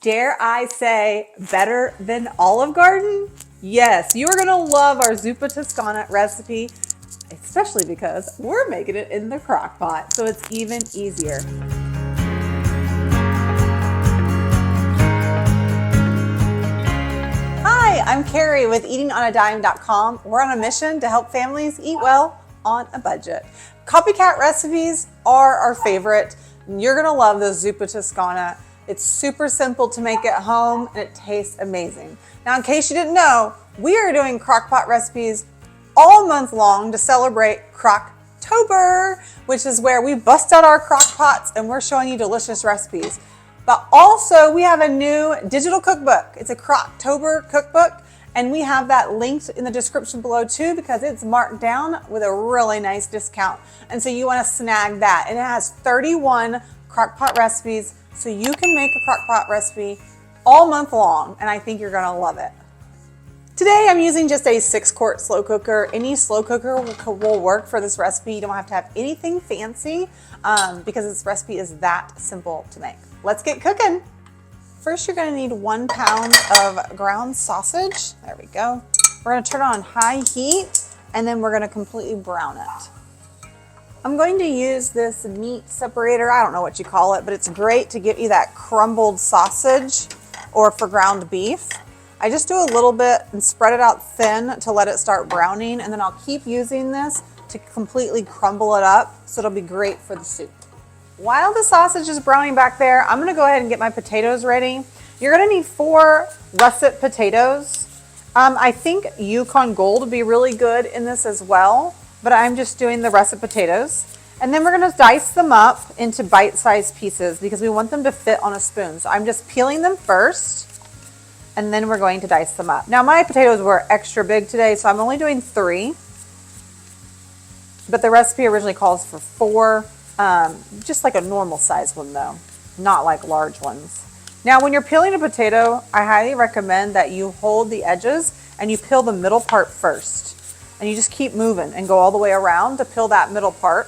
Dare I say better than Olive Garden? Yes, you're gonna love our Zuppa Toscana recipe, especially because we're making it in the crock pot, so it's even easier. Hi, I'm Carrie with eatingonadime.com. We're on a mission to help families eat well on a budget. Copycat recipes are our favorite. You're gonna love the Zuppa Toscana. It's super simple to make at home and it tastes amazing. Now, in case you didn't know, we are doing crock pot recipes all month long to celebrate Crocktober, which is where we bust out our crock pots and we're showing you delicious recipes. But also we have a new digital cookbook. It's a Crocktober cookbook, and we have that linked in the description below too because it's marked down with a really nice discount. And so you want to snag that. And it has 31 crock pot recipes, so you can make a crock pot recipe all month long, and I think you're gonna love it. Today I'm using just a 6-quart slow cooker. Any slow cooker will work for this recipe. You don't have to have anything fancy because this recipe is that simple to make. Let's get cooking. First, you're gonna need 1 pound of ground sausage. There we go. We're gonna turn it on high heat, and then we're gonna completely brown it. I'm going to use this meat separator. I don't know what you call it, but it's great to get you that crumbled sausage or for ground beef. I just do a little bit and spread it out thin to let it start browning, and then I'll keep using this to completely crumble it up so it'll be great for the soup. While the sausage is browning back there, I'm gonna go ahead and get my potatoes ready. You're gonna need 4 russet potatoes. I think Yukon Gold would be really good in this as well, but I'm just doing the russet potatoes. And then we're gonna dice them up into bite-sized pieces because we want them to fit on a spoon. So I'm just peeling them first, and then we're going to dice them up. Now my potatoes were extra big today, so I'm only doing 3. But the recipe originally calls for 4, just like a normal size one though, not like large ones. Now when you're peeling a potato, I highly recommend that you hold the edges and you peel the middle part first. And you just keep moving and go all the way around to peel that middle part.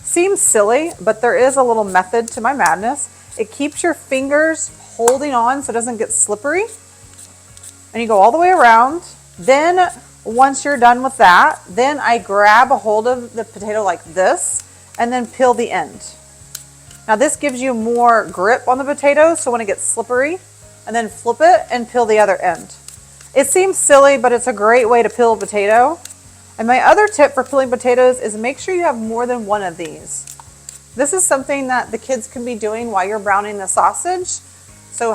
Seems silly, but there is a little method to my madness. It keeps your fingers holding on so it doesn't get slippery. And you go all the way around. Then once you're done with that, then I grab a hold of the potato like this and then peel the end. Now this gives you more grip on the potato, so when it gets slippery, and then flip it and peel the other end. It seems silly, but it's a great way to peel a potato. And my other tip for peeling potatoes is make sure you have more than one of these. This is something that the kids can be doing while you're browning the sausage. So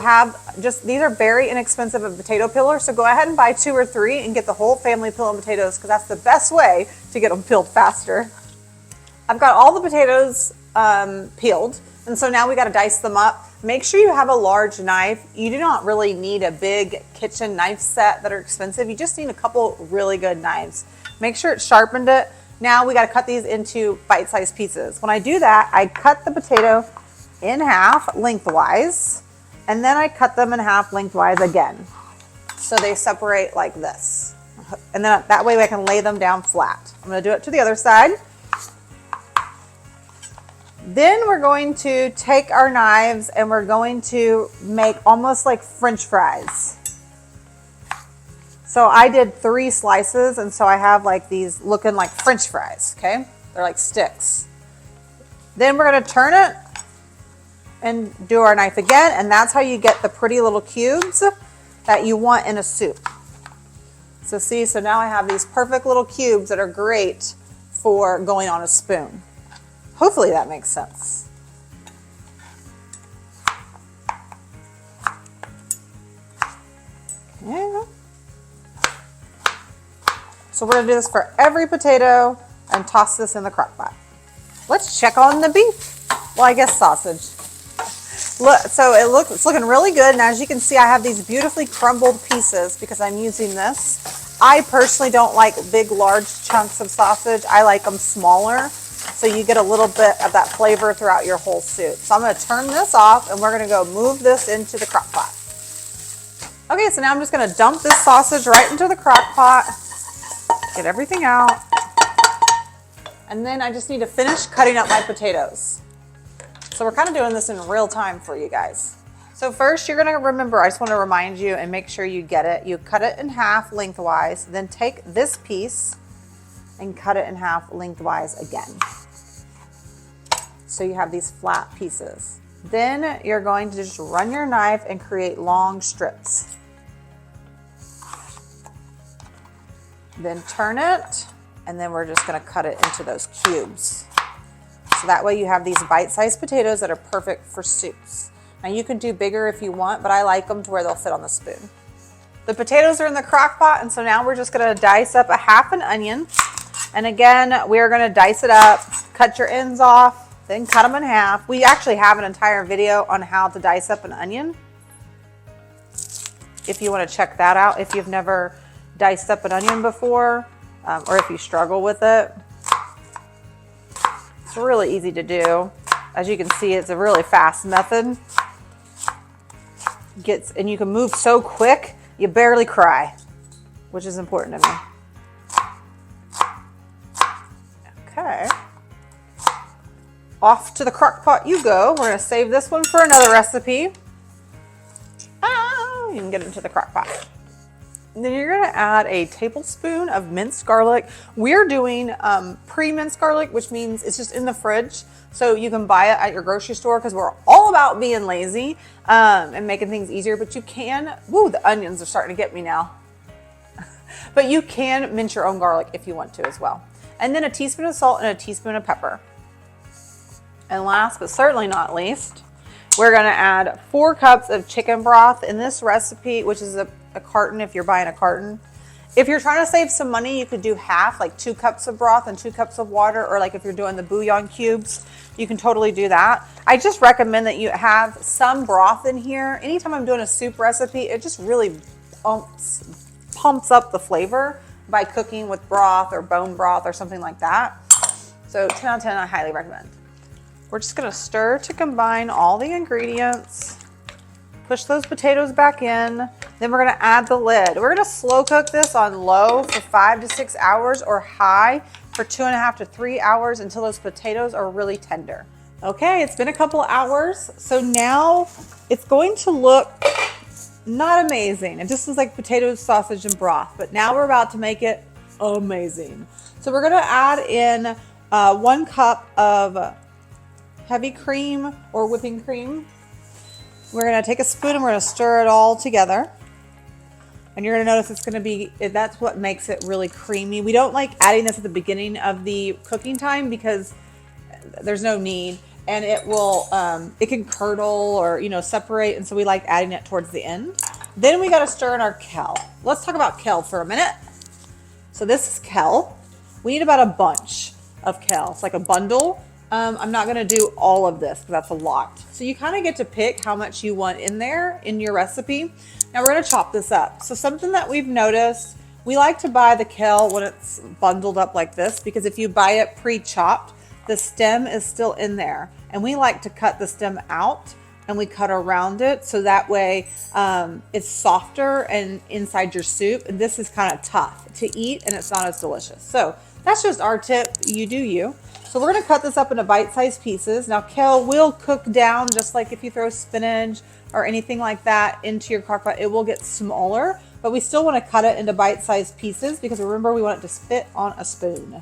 these are very inexpensive of potato peeler, so go ahead and buy 2 or 3 and get the whole family peeling potatoes because that's the best way to get them peeled faster. I've got all the potatoes peeled, and so now we got to dice them up. Make sure you have a large knife. You do not really need a big kitchen knife set that are expensive. You just need a couple really good knives. Make sure it's sharpened it. Now we got to cut these into bite-sized pieces. When I do that, I cut the potato in half lengthwise, and then I cut them in half lengthwise again. So they separate like this. And then that way I can lay them down flat. I'm gonna do it to the other side. Then we're going to take our knives and we're going to make almost like French fries. So I did 3 slices, and so I have like these looking like French fries, okay? They're like sticks. Then we're gonna turn it and do our knife again, and that's how you get the pretty little cubes that you want in a soup. So see, so now I have these perfect little cubes that are great for going on a spoon. Hopefully that makes sense. Yeah. So we're gonna do this for every potato and toss this in the crock pot. Let's check on the beef. Well, I guess sausage. Look, so it's looking really good. And as you can see, I have these beautifully crumbled pieces because I'm using this. I personally don't like big, large chunks of sausage. I like them smaller, so you get a little bit of that flavor throughout your whole soup. So I'm gonna turn this off and we're gonna go move this into the crock pot. Okay, so now I'm just gonna dump this sausage right into the crock pot, get everything out, and then I just need to finish cutting up my potatoes. So we're kind of doing this in real time for you guys. So first you're gonna remember, I just wanna remind you and make sure you get it. You cut it in half lengthwise, then take this piece and cut it in half lengthwise again. So you have these flat pieces. Then you're going to just run your knife and create long strips. Then turn it, and then we're just gonna cut it into those cubes. So that way you have these bite-sized potatoes that are perfect for soups. Now you can do bigger if you want, but I like them to where they'll fit on the spoon. The potatoes are in the crock pot, and so now we're just gonna dice up a half an onion. And again, we're gonna dice it up, cut your ends off, then cut them in half. We actually have an entire video on how to dice up an onion, if you wanna check that out, if you've never diced up an onion before, or if you struggle with it. It's really easy to do. As you can see, it's a really fast method. And you can move so quick, you barely cry, which is important to me. Okay. Off to the crock pot you go. We're gonna save this one for another recipe. Oh, you can get into the crock pot. And then you're gonna add a tablespoon of minced garlic. We're doing pre-minced garlic, which means it's just in the fridge. So you can buy it at your grocery store because we're all about being lazy and making things easier. But you can, woo, the onions are starting to get me now. But you can mince your own garlic if you want to as well. And then a teaspoon of salt and a teaspoon of pepper. And last but certainly not least, we're gonna add 4 cups of chicken broth in this recipe, which is a carton if you're buying a carton. If you're trying to save some money, you could do half, like 2 cups of broth and 2 cups of water, or like if you're doing the bouillon cubes, you can totally do that. I just recommend that you have some broth in here. Anytime I'm doing a soup recipe, it just really pumps up the flavor by cooking with broth or bone broth or something like that. So 10 out of 10, I highly recommend. We're just gonna stir to combine all the ingredients. Push those potatoes back in. Then we're gonna add the lid. We're gonna slow cook this on low for 5 to 6 hours or high for 2.5 to 3 hours until those potatoes are really tender. Okay, it's been a couple hours. So now it's going to look not amazing. It just looks like potatoes, sausage, and broth, but now we're about to make it amazing. So we're gonna add in 1 cup of heavy cream or whipping cream. We're gonna take a spoon and we're gonna stir it all together. And you're gonna notice it's gonna be, that's what makes it really creamy. We don't like adding this at the beginning of the cooking time because there's no need. And it will, it can curdle or, you know, separate. And so we like adding it towards the end. Then we gotta stir in our kale. Let's talk about kale for a minute. So this is kale. We need about a bunch of kale. It's like a bundle. I'm not gonna do all of this because that's a lot. So you kind of get to pick how much you want in there in your recipe. Now we're gonna chop this up. So something that we've noticed, we like to buy the kale when it's bundled up like this because if you buy it pre-chopped, the stem is still in there. And we like to cut the stem out and we cut around it so that way it's softer and inside your soup. And this is kind of tough to eat and it's not as delicious. So that's just our tip, you do you. So we're gonna cut this up into bite-sized pieces. Now kale will cook down just like if you throw spinach or anything like that into your crock pot, it will get smaller, but we still wanna cut it into bite-sized pieces because remember we want it to fit on a spoon.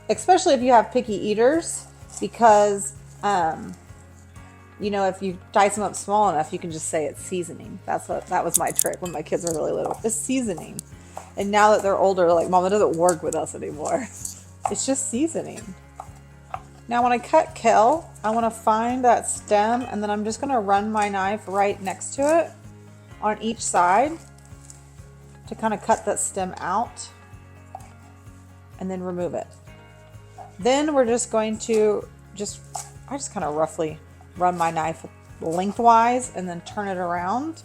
Especially if you have picky eaters because, you know, if you dice them up small enough, you can just say it's seasoning. That was my trick when my kids were really little, it's seasoning. And now that they're older, they're like, Mom, it doesn't work with us anymore. It's just seasoning. Now when I cut kale, I want to find that stem and then I'm just going to run my knife right next to it on each side to kind of cut that stem out and then remove it. Then we're just going to I just kind of roughly run my knife lengthwise and then turn it around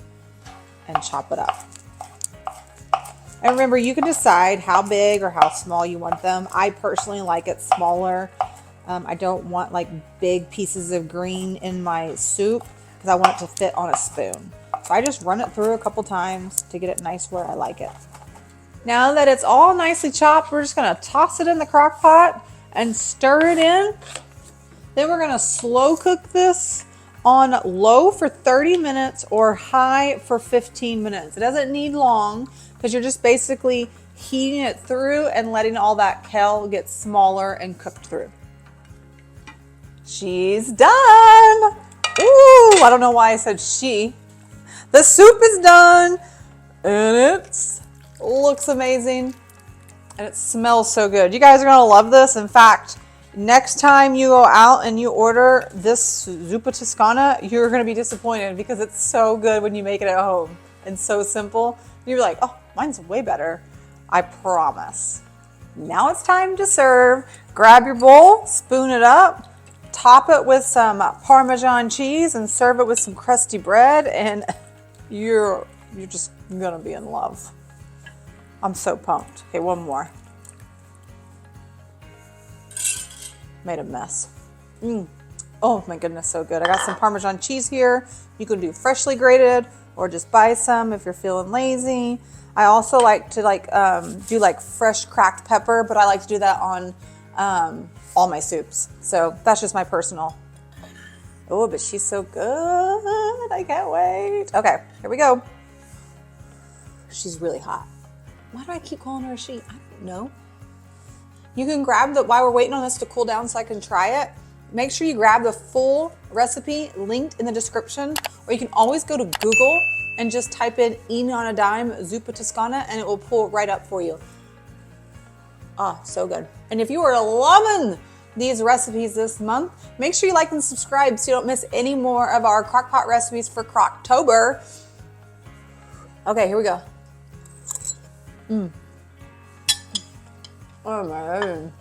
and chop it up. And remember, you can decide how big or how small you want them. I personally like it smaller. I don't want like big pieces of green in my soup because I want it to fit on a spoon. So I just run it through a couple times to get it nice where I like it. Now that it's all nicely chopped, we're just gonna toss it in the crock pot and stir it in. Then we're gonna slow cook this on low for 30 minutes or high for 15 minutes. It doesn't need long because you're just basically heating it through and letting all that kale get smaller and cooked through. She's done. Ooh, I don't know why I said she. The soup is done and it looks amazing and it smells so good. You guys are gonna love this. In fact, next time you go out and you order this Zuppa Toscana, you're gonna be disappointed because it's so good when you make it at home and so simple. You're like, oh, mine's way better. I promise. Now it's time to serve. Grab your bowl, spoon it up, top it with some Parmesan cheese and serve it with some crusty bread and you're just gonna be in love. I'm so pumped. Okay, one more. Made a mess. Oh my goodness, so good. I got some Parmesan cheese here. You can do freshly grated or just buy some if you're feeling lazy. I also like to do fresh cracked pepper, but I like to do that on all my soups. So that's just my personal. Oh, but she's so good. I can't wait. Okay, here we go. She's really hot. Why do I keep calling her a she? I don't know. You can grab while we're waiting on this to cool down so I can try it, make sure you grab the full recipe linked in the description, or you can always go to Google and just type in Eating on a Dime Zuppa Toscana and it will pull it right up for you. Ah, so good. And if you are loving these recipes this month, make sure you like and subscribe so you don't miss any more of our crock pot recipes for Crocktober. Okay, here we go. Oh my God.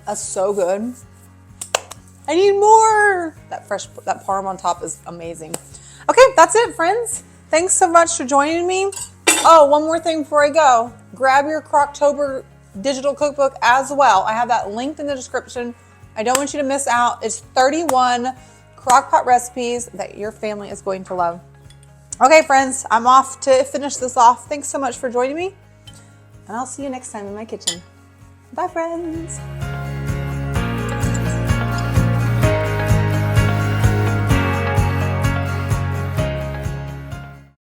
That's so good. I need more. That parm on top is amazing. Okay, that's it, friends. Thanks so much for joining me. Oh, one more thing before I go. Grab your Crocktober digital cookbook as well. I have that linked in the description. I don't want you to miss out. It's 31 crock pot recipes that your family is going to love. Okay, friends, I'm off to finish this off. Thanks so much for joining me, and I'll see you next time in my kitchen. Bye, friends.